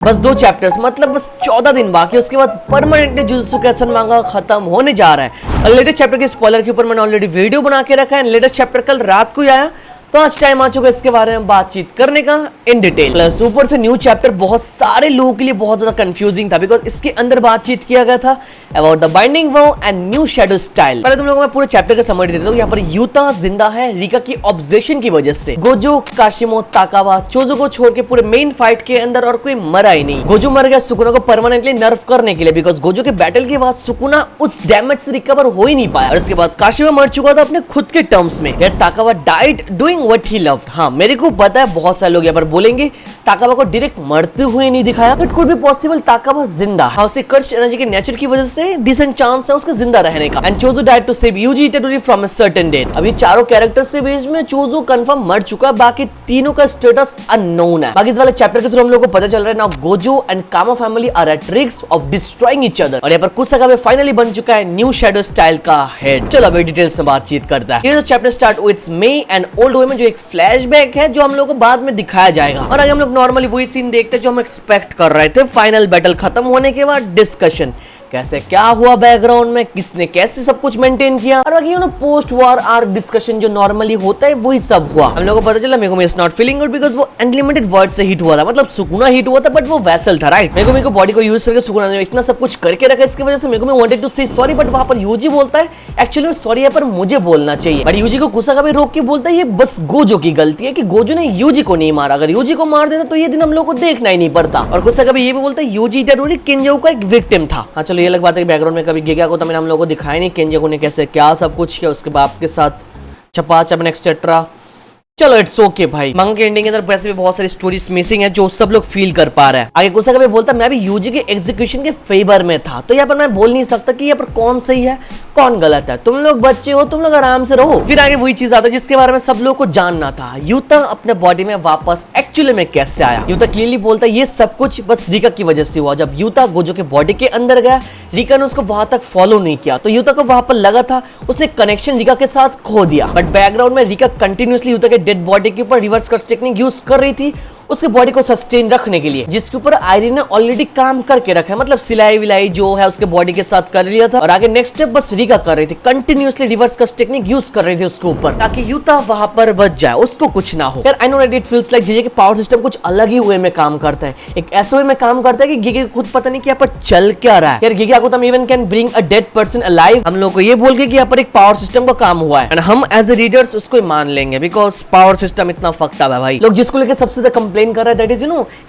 बस 2 चैप्टर्स, मतलब बस 14 दिन बाकी, उसके बाद परमानेंटली जुजुत्सु काइसेन मांगा खत्म होने जा रहा है। लेटेस्ट चैप्टर के स्पॉइलर के ऊपर मैंने ऑलरेडी वीडियो बना के रखा है। लेटेस्ट चैप्टर कल रात को ही आया, तो आज टाइम आ चुका है इसके बारे में बातचीत करने का इन डिटेल। प्लस ऊपर से न्यू चैप्टर बहुत सारे लोगों के लिए बहुत ज्यादा कंफ्यूजिंग था, बिकॉज इसके अंदर बातचीत किया गया था अबाउट द बाइंडिंग वो एंड न्यू शैडो स्टाइल। पहले तुम लोगों को मैं पूरे चैप्टर का समरी देता हूँ। यहाँ पर यूता जिंदा है रिका की ऑब्जेक्शन की वजह से। गोजो, काशिमो, ताकावा, चोजो को छोड़ के पूरे मेन फाइट के अंदर और कोई मरा ही नहीं। गोजो मर गया सुकुना को परमानेंटली नर्फ करने के लिए, बिकॉज गोजो के बैटल के बाद सुकुना उस डैमेज से रिकवर हो ही नहीं पाया। और उसके बाद काशिमा मर चुका था अपने खुद के टर्म्स में। Takaba died doing what he loved. हाँ, मेरे को पता है बहुत सारे लोग यहाँ पर बोलेंगे ताकावा को डायरेक्ट मरते हुए नहीं दिखाया, बट कुड बी पॉसिबल ताकावा जिंदा। हाँ, उसे कर्स एनर्जी के नेचर की वजह से डिसेंट चांस है उसके जिंदा रहने का। And Choso died to save Yuji Itadori from a certain death. अभी चारों कैरेक्टर्स के बीच में चोजो कंफर्म मर चुका है, बाकी तीनों का स्टेटस अननोन है। बाकी इस वाले चैप्टर के थ्रू हम लोग को पता चल रहा है now Gojo and Kamo family are at risk of destroying each other. और यहाँ पर कुसागा में फाइनली बन चुका है न्यू शैडो स्टाइल का हेड। चलो अभी डिटेल्स में बातचीत करता है। ये chapter start with may and old women, जो एक फ्लैशबैक है जो हम लोग को बाद में दिखाया जाएगा। और आगे हम लोग नॉर्मली वही सीन देखते हैं जो हम एक्सपेक्ट कर रहे थे। फाइनल बैटल खत्म होने के बाद डिस्कशन, कैसे क्या हुआ बैकग्राउंड में, किसने कैसे सब कुछ मेंटेन किया, और बाकी पोस्ट वॉर आर्क डिस्कशन जो नॉर्मली होता है वही सब हुआ। हम लोगों को पता चला मेरे को is not feeling good because वो अनलिमिटेड वर्ड से हिट हुआ था। मतलब सुकुना हिट हुआ था बट वो वैसल था, राइट। मेरे को बॉडी को यूज करके सुकुना ने इतना सब कुछ करके रखा, इसकी वजह से मेरे को वांटेड टू से सॉरी, बट वहां पर यूजी बोलता है एक्चुअली में सॉरी है पर मुझे बोलना चाहिए। बट यूजी को कुसागा भी रोक के बोलता है ये बस गोजो की गलती है कि गोजो ने यूजी को नहीं मारा। अगर यूजी को मार देता तो ये दिन हम लोग को देखना ही नहीं पड़ता। और कुसागा भी ये भी बोलता है यूजी इटाडोरी किंजो का एक विक्टिम था। हाँ चलो, ये अलग बात है बैकग्राउंड कभी गिगा को तो मैंने हम लोगों को दिखाया नहीं केंजो ने कैसे क्या सब कुछ किया उसके बाप के साथ चपा चपन एक्सेट्रा। चलो इट्स ओके भाई, मंगा के एंडिंग के अंदर वैसे भी बहुत सारी स्टोरीज मिसिंग है जो सब लोग फील कर पा रहे हैं। आगे कुसागा भी बोलता मैं भी यूजी के एग्जीक्यूशन के फेवर में था, तो यहाँ पर मैं बोल नहीं सकता कि यहाँ पर कौन सही है कौन गलत है। तुम लोग बच्चे हो, तुम लोग आराम से रहो। फिर आगे वही चीज आता है जिसके बारे में सब लोग को जानना था, यूता अपने बॉडी में वापस एक्चुअली में कैसे आया। यूता क्लियरली बोलता है ये सब कुछ बस रिका की वजह से हुआ। जब यूता गोजो के बॉडी के अंदर गया, रिका ने उसको वहां तक फॉलो नहीं किया, तो यूता को वहां पर लगा था उसने कनेक्शन रिका के साथ खो दिया। बट बैकग्राउंड में रिका कंटिन्यूअसली यूता के डेड बॉडी के ऊपर रिवर्स कर्स टेक्निक यूज कर रही थी उसके बॉडी को सस्टेन रखने के लिए, जिसके ऊपर आयरिन ने ऑलरेडी काम करके रखा है। मतलब सिलाई विलाई जो है उसके बॉडी के साथ कर लिया था। और आगे नेक्स्ट स्टेप बस रिका कर रही थी, continuously reverse curse technique use कर रही थी उसके ऊपर, ताकि यूता वहां पर बच जाए, उसको कुछ ना हो। यार I know that it feels like Gege के पावर सिस्टम कुछ अलग ही वे में काम करता है, एक ऐसे वे में काम करता है कि गिगे को खुद पता नहीं कि यहाँ पर चल क्या रहा है। यार गिगे को even can bring a dead person alive, हम लोग को ये बोल के कि यहाँ पर एक पावर सिस्टम का काम हुआ है, एंड हम एज ए रीडर्स उसको मान लेंगे बिकॉज पावर सिस्टम इतना फक्ता है भाई। लोग जिसको लेकर सबसे ज्यादा कंप्लेन कर रहे हैं दैट इज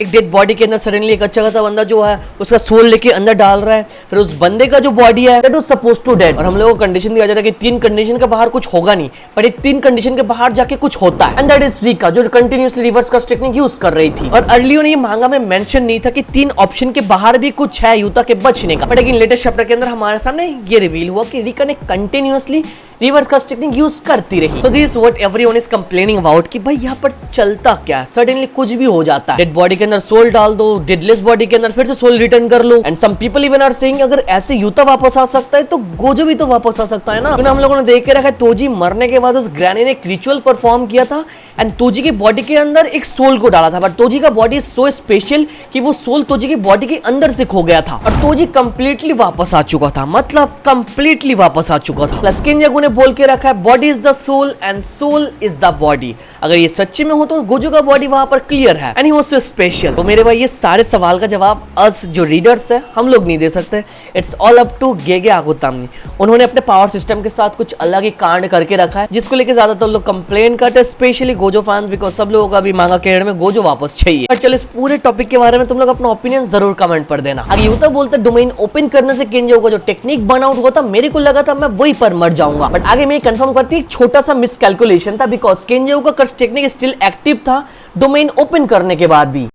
एक डेड बॉडी के अंदर सडनली एक अच्छा खासा बंदा जो है उसका सोल लेके अंदर डाल रहा है, फिर उस बंदे का जो बॉडी है that was supposed to dead. और हम लोगों को कंडीशन दिया जाता है कि 3 कंडीशन के बाहर कुछ होगा नहीं, पर एक 3 कंडीशन के बाहर जाके कुछ होता है, एंड दैट इज रिका जो continuously reverse curse technique use कर रही थी। और अर्लियर ये मांगा में मेंशन नहीं था कि 3 ऑप्शन के बाहर भी कुछ है यूता के बचने का, बट लेकिन लेटेस्ट चैप्टर के अंदर हमारे सामने ये रिवील हुआ कि रिका ने continuously reverse curse technique use करती रही। So this what everyone is complaining about कि भाई यहाँ पर चलता क्या है, सडनली कुछ भी हो जाता है। डेड बॉडी के अंदर सोल डाल दो, डेडलेस बॉडी के अंदर फिर से सोल रिटर्न कर लो, and some people even are saying अगर ऐसे यूता वापस आ सकता है तो गोजो भी तो वापस आ सकता है ना। तो हम लोगों ने देख के रखा है तोजी मरने के बाद उस ग्रैनी ने एक रिचुअल परफॉर्म किया था एंड तोजी की बॉडी के अंदर एक सोल को डाला था, बट तोजी का बॉडी सो स्पेशल कि वो सोल तोजी की बॉडी के अंदर से खो गया था और तोजी कंप्लीटली वापस आ चुका था, मतलब कंप्लीटली वापस आ चुका था। प्लस किंजाकू ने बोल के रखा है body is the soul and soul is the body. अगर ये सच्चे में हो तो गोजो का बॉडी वहां पर क्लियर है and he was so special. तो मेरे भाई ये सारे सवाल का जवाब अस जो रीडर्स है हम लोग नहीं दे सकते, इट्स ऑल अप टू गेगे आगुतामी। उन्होंने अपने पावर सिस्टम के साथ कुछ अलग ही कांड करके रखा है जिसको लेके ज्यादातर लोग कंप्लेन करते हैं, स्पेशली गोजो फैंस, बिकॉज सब लोगों का भी मांगा केड़ में गोजो वापस चाहिए। पर चलो इस पूरे टॉपिक के बारे में तुम लोग अपना ओपिनियन जरूर कमेंट पर देना। आगे यूता बोलता डोमेन ओपन करने से केंजो का जो टेक्निक बर्न आउट हुआ था मेरे को लगा था मैं वही पर मर जाऊंगा, बट आगे मैं कंफर्म करती एक छोटा सा मिसकैलकुलेशन था बिकॉज केंजो का कर्स टेक्निक स्टिल एक्टिव था डोमेन ओपन करने के बाद भी।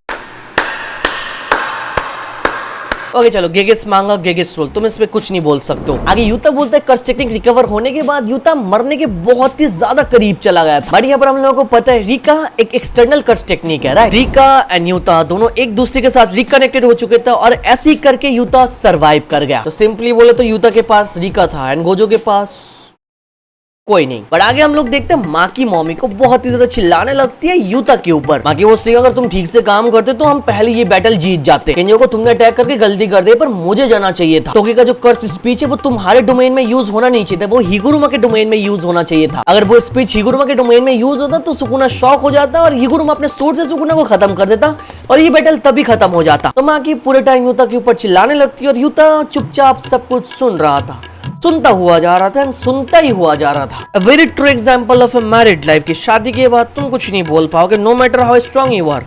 ओके चलो, गेगेस मांगा गेगेस रोल, तुम इस पे कुछ नहीं बोल सकते हो। आगे यूता बोलता है कर्स टेक्निक रिकवर होने के बाद यूता मरने के बहुत ही ज्यादा करीब चला गया था, बट यहाँ पर हम लोगों को पता है रिका एक एक्सटर्नल कर्स टेक्निक है, राइट। रिका एंड यूता दोनों एक दूसरे के साथ रिकनेक्टेड हो चुके थे और ऐसे ही करके यूता सरवाइव कर गया। तो सिंपली बोले तो यूता के पास रिका था एंड गोजो के पास कोई नहीं। पर आगे हम लोग देखते हैं माँ की मम्मी को बहुत ही ज्यादा चिल्लाने लगती है यूता के ऊपर। माँ की वो सी अगर तुम ठीक से काम करते तो हम पहले ये बैटल जीत जाते। केंजो को तुमने अटैक करके गलती कर दी, पर मुझे जाना चाहिए था। तोकी का जो कर्स स्पीच है वो तुम्हारे डोमेन में यूज होना नहीं चाहिए था, वो हिगुरुमा के डोमेन में यूज होना चाहिए था। अगर वो स्पीच हिगुरुमा के डोमेन में यूज होता तो सुकुना शॉक हो जाता और हिगुरुमा अपने सोर्ड से सुकुना को खत्म कर देता और ये बैटल तभी खत्म हो जाता। तो माँ की पूरे टाइम यूता के ऊपर चिल्लाने लगती और यूता चुपचाप सब कुछ सुन रहा था, सुनता हुआ जा रहा था, सुनता ही हुआ जा रहा था। A very true example of a married life की शादी के बाद तुम कुछ नहीं बोल पाओगे, no matter how strong you are,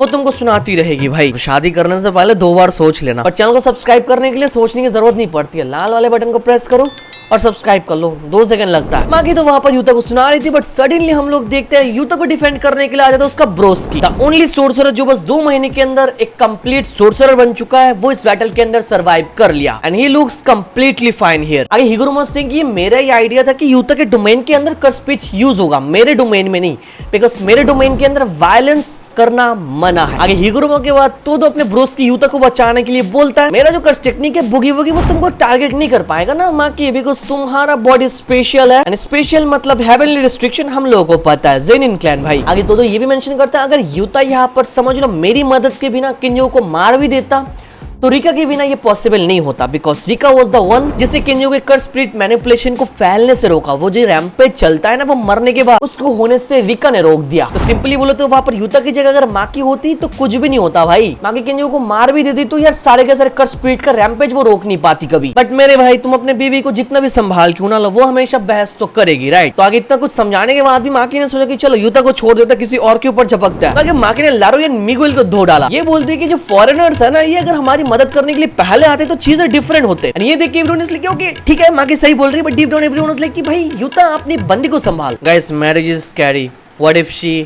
वो तुमको सुनाती रहेगी भाई। शादी करने से पहले 2 बार सोच लेना। और चैनल को सब्सक्राइब करने के लिए सोचने की जरूरत नहीं पड़ती है, लाल वाले बटन को प्रेस करो और सब्सक्राइब कर लो, 2 सेकंड लगता है। बाकी तो वहां पर यूता को सुना रही थी, बट सडनली हम लोग देखते हैं यूता को डिफेंड करने के लिए आ जाता है उसका ब्रोस्की, द ओनली सोर्सरर जो बस 2 महीने के अंदर एक कंप्लीट सोर्सरर बन चुका है। वो इस बैटल के अंदर सर्वाइव कर लिया and he looks completely fine here. आगे हिगुरुमा सिंह की मेरा ही आइडिया था कि यूता के डोमेन के अंदर कर्स स्पीच यूज होगा, मेरे डोमेन में नहीं, बिकॉज मेरे डोमेन के अंदर वायलेंस करना मना है। आगे हिगुरुमा के बाद तो अपने ब्रोस की यूता को बचाने के लिए बोलता है मेरा जो कर्स टेक्निक है बुगी वुगी वो तुमको टारगेट नहीं कर पाएगा ना माँ की, बिकॉज तुम्हारा बॉडी स्पेशल है एंड स्पेशल मतलब हेवनली रिस्ट्रिक्शन हम लोगों को पता है, ज़ेनिन क्लैन भाई। आगे तो ये भी मेंशन करता है अगर यूता यहाँ पर समझ लो मेरी मदद के बिना किंजो को मार भी देता तो रिका के बिना ये पॉसिबल नहीं होता, because Rica was the one जिसने किंजो के कर्स स्पिरिट मैनिपुलेशन को फैलने से रोका। वो जो रैम्पेज चलता है ना वो मरने के बाद उसको होने से रिका ने रोक दिया। तो सिंपली बोलो तो वहां पर यूता की जगह अगर माँ की होती तो कुछ भी नहीं होता भाई। माँ की किंजो को मार भी देती तो यार सारे के सारे कर्स स्पिरिट का रैम्पेज वो रोक नहीं पाती कभी। बट मेरे भाई तुम अपने बीवी को जितना भी संभाल क्यों ना लो वो हमेशा बहस तो करेगी, राइट। तो आगे इतना कुछ समझाने के बाद भी माँ की ने सोचा कि चलो यूता को छोड़ देता, किसी और के ऊपर झपकता है। तो माँ की ने लारो या मिगुएल को धो डाला। ये बोलती है कि जो फॉरेनर्स है ना ये अगर हमारी मदद करने के लिए पहले आते तो चीजें डिफरेंट होते हैं। ये देख के एवरीवन इज लाइक ओके ठीक है माँ की सही बोल रही है, but deep down everyone is like कि भाई यूता अपनी बंदी को संभाल। Guys marriage is scary, what if she.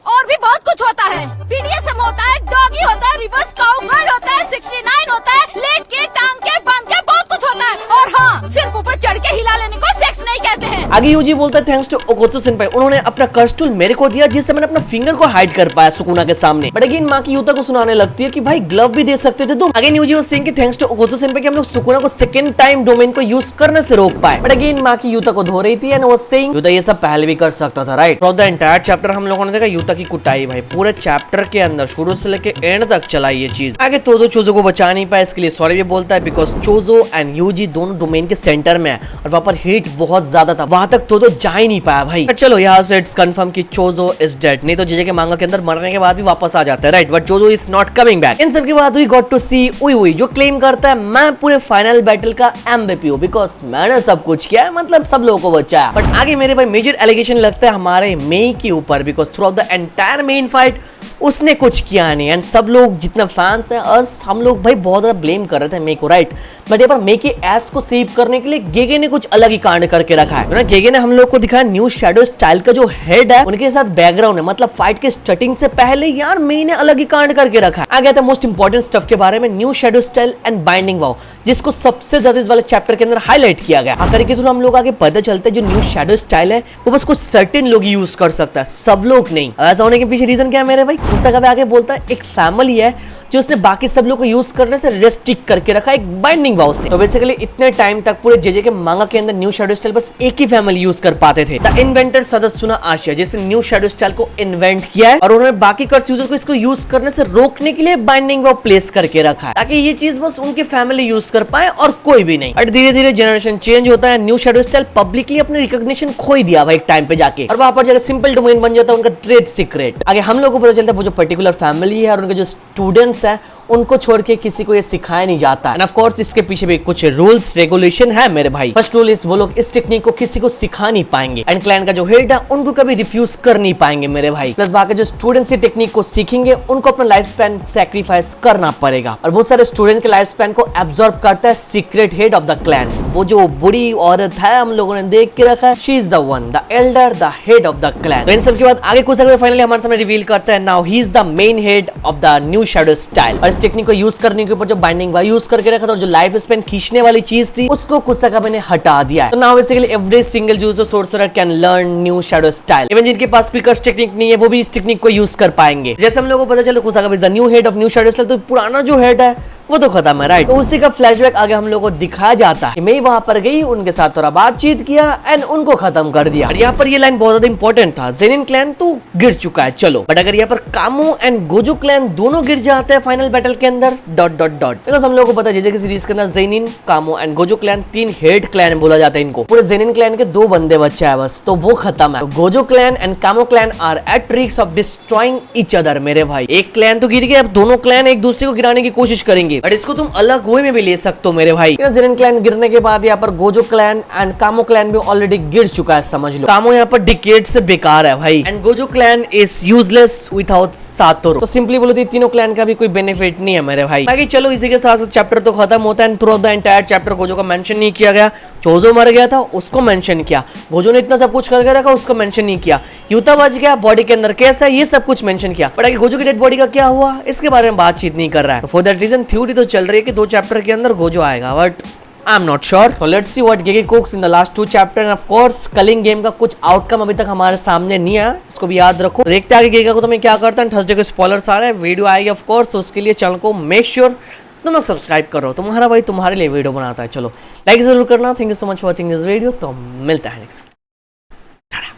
और भी बहुत कुछ होता है, BDSM होता है, डॉगी होता है, रिवर्स काउगर्ल होता है, 69 होता है, लेट के टांग के बांध के बहुत कुछ होता है। और हाँ सिर्फ ऊपर चढ़ के हिला लेने को सेक्स नहीं कहते हैं। आगे यूजी बोलता है थैंक्स टू ओकोत्सु सेनपाई, उन्होंने अपना कर्स टूल मेरे को दिया जिससे मैंने अपना फिंगर को हाइड कर पाया सुकुना के सामने। बट अगेन माँ की यूता को सुनाने लगती है कि भाई ग्लव भी दे सकते थे तुम। अगेन यूजी वाज सेइंग कि थैंक्स टू ओकोत्सु सेनपाई कि हम लोग सुकुना को सेकंड टाइम डोमेन को यूज करने से रोक पाए। बट अगेन माँ की यूता को धो रही थी एंड वाज सेइंग यूता ये सब पहले भी कर सकता था, right. Through the entire chapter हम लोगों ने देखा यूता की कुटाई भाई पूरे चैप्टर के अंदर शुरू से लेके एंड तक चलाई ये चीज। आगे तो चोजो को बचा नहीं पाया, इसके लिए सॉरी भी बोलता है बिकॉज चोजो एंड यूजी दोनों डोमेन के सेंटर में है और वहां पर हीट बहुत ज्यादा था, वहां तक तो जा ही नहीं पाया भाई। चलो यहाँ से इट्स कंफर्म कि चोजो इज डेड, नहीं तो जेजे के मांगा के अंदर मरने के बाद भी वापस आ जाता है, right. But Choso is not coming back. इन सब के बाद वी गॉट टू सी उई जो क्लेम करता है मैं पूरे फाइनल बैटल का MVP हूं बिकॉज मैंने सब कुछ किया है, मतलब सब लोगों को बचाया। बट आगे मेरे भाई मेजर एलिगेशन लगता है हमारे मेई के ऊपर because through out the entire main fight उसने कुछ किया नहीं एंड सब लोग जितना फैंस हैं अस हम लोग भाई बहुत ज्यादा ब्लेम कर रहे थे मे को, राइट। बट ये पर मे के एस को सेव करने के लिए गेगे ने कुछ अलग ही कांड करके रखा है। गेगे ने हम लोग को दिखाया न्यू शैडो स्टाइल का जो हेड है उनके साथ बैकग्राउंड है, मतलब फाइट के स्टार्टिंग से पहले यार मे ने अलग ही कांड करके रखा है। आ गया था मोस्ट इंपॉर्टेंट स्टफ के बारे में, new shadow style and binding vow, जिसको सबसे ज्यादा इस वाले चैप्टर के अंदर हाईलाइट किया गया। आकर के थ्रू हम लोग आगे पता चलता है जो न्यू शैडो स्टाइल है वो बस कुछ सर्टेन लोग यूज कर सकता है, सब लोग नहीं। ऐसा होने के पीछे रीजन क्या है मेरे भाई, उसका कभी आगे बोलता है एक फैमिली है जो उसने बाकी सब लोग को यूज करने से रेस्ट्रिक्ट करके रखा एक बाइंडिंग वाव से। तो बेसिकली इतने टाइम तक पूरे जेजे के मांगा के अंदर न्यू शैडो स्टाइल बस एक ही फैमिली यूज कर पाते थे, द इन्वेंटर सदस्युना आशिया, जिसने न्यू शैडो स्टाइल को इन्वेंट किया है और उन्होंने बाकी कर्स यूजर को इसको यूज करने से रोकने के लिए बाइंडिंग वाव प्लेस करके रखा है ताकि ये चीज बस उनकी फैमिली यूज कर पाए और कोई भी नहीं। और धीरे धीरे जनरेशन चेंज होता है, न्यू शैडो स्टाइल पब्लिकली अपने रिकॉग्निशन खो ही दिया भाई एक टाइम पे जाके, और वहां पर जाकर सिंपल डोमेन बन जाता है उनका ट्रेड सीक्रेट। आगे हम लोग को पता चलता है वो जो पर्टिकुलर फैमिली है और उनके जो स्टूडेंट्स है उनको छोड़ के किसी को ये सिखाया नहीं जाता है। ऑफ कोर्स इसके पीछे भी कुछ रूल्स रेगुलेशन है मेरे भाई। फर्स्ट रूल इज वो लोग इस टेक्निक को किसी को सिखा नहीं पाएंगे एंड क्लैन का जो हेड है उनको कभी रिफ्यूज कर नहीं पाएंगे मेरे भाई। प्लस बाकी जो स्टूडेंट्स ये टेक्निक को सीखेंगे उनको अपना लाइफ स्पैन सैक्रिफाइस करना पड़ेगा और बहुत सारे स्टूडेंट के लाइफ स्पैन को एब्जॉर्ब करता है secret head of the clan. वो जो बुरी औरत है हम लोगों ने देख के रखा है, she is the one, the Elder, the head of the clan. तो इन सब के बाद आगे कुछ फाइनली हमारे सामने रिवील करता है now he is the main head of the new shadow style. और इस टेक्निक को यूज करने के ऊपर जो बाइंडिंग वाव यूज करके रखा था और जो लाइफ स्पैन खींचने वाली चीज थी उसको कुसाकाबे ने हटा दिया है। तो now basically every single user sorcerer can learn new shadow style. Even जिनके पास स्पीकर टेक्निक नहीं है वो भी इस टेक्निक को यूज कर पाएंगे। जैसे हम लोगों को पता चला Kusakabe is the new head of new shadow style, तो पुराना जो हेड है वो तो खत्म है, राइट। तो उसी का फ्लैशबैक आगे हम लोग को दिखाया जाता है। मई वहां पर गई, उनके साथ थोड़ा बातचीत किया एंड उनको खत्म कर दिया। और यहाँ पर ये लाइन बहुत ज्यादा इंपॉर्टेंट था, जेनिन क्लैन तो गिर चुका है चलो, बट अगर यहाँ पर कामो एंड गोजो क्लैन दोनों गिर जाते हैं फाइनल बैटल के अंदर बिकॉज हम लोग को पता है जैसे कि सीरीज के अंदर जेनिन, कामो and Gojo clan 3 head clan बोला जाता है इनको। पूरे जेनिन क्लैन के 2 बंदे बच्चे है बस, तो वो खत्म है। तो Gojo clan and Kamo clan are at risk of destroying each other. मेरे भाई एक क्लैन तो गिर गया, अब दोनों क्लैन एक दूसरे को गिराने की कोशिश करेंगे, बट इसको तुम अलग वे में भी ले सकते हो मेरे भाई। जेनिन क्लैन गिरने के बाद यहाँ पर Gojo clan and Kamo clan भी ऑलरेडी गिर चुका है समझ लो। कामो यहाँ पर डिकेड से बेकार है भाई, and Gojo clan is useless without Satoru. तो सिंपली बोलो तो तीनों क्लैन का भी कोई बेनिफिट नहीं है मेरे भाई। बाकी चलो इसी के साथ चैप्टर तो खत्म होता है। Through the entire chapter Gojo का मेंशन नहीं किया गया, चोजो मर गया था उसको मेंशन किया, गोजो ने इतना सब कुछ करके रखा उसको मेंशन नहीं किया, यूता बच गया, बॉडी के अंदर कैसा है ये सब कुछ मेंशन किया, बट आगे गोजो की डेड बॉडी का क्या हुआ इसके बारे में बातचीत नहीं कर रहा है। फॉर दैट रीजन थ्योरी तो चल रही है कि 2 चैप्टर के अंदर गोजो आएगा, but I am not sure. So let's see what Gege cooks in the last 2 chapter and of course culling game का कुछ आउटकम अभी तक हमारे सामने नहीं आया, इसको भी याद रखो। देखते आगे गेगा को तो मैं क्या करता हूँ। थर्सडे को स्पॉयलर्स आ रहा है, वीडियो आएगी ऑफ कोर्स, तो उसके लिए चैनल को मेक श्योर तुम लोग सब्सक्राइब करो। तुम्हारा भाई तुम्हारे लिए वीडियो बनाता है, चलो लाइक जरूर करना। Thank you so much for watching this video, तो मिलता है नेक्स्ट।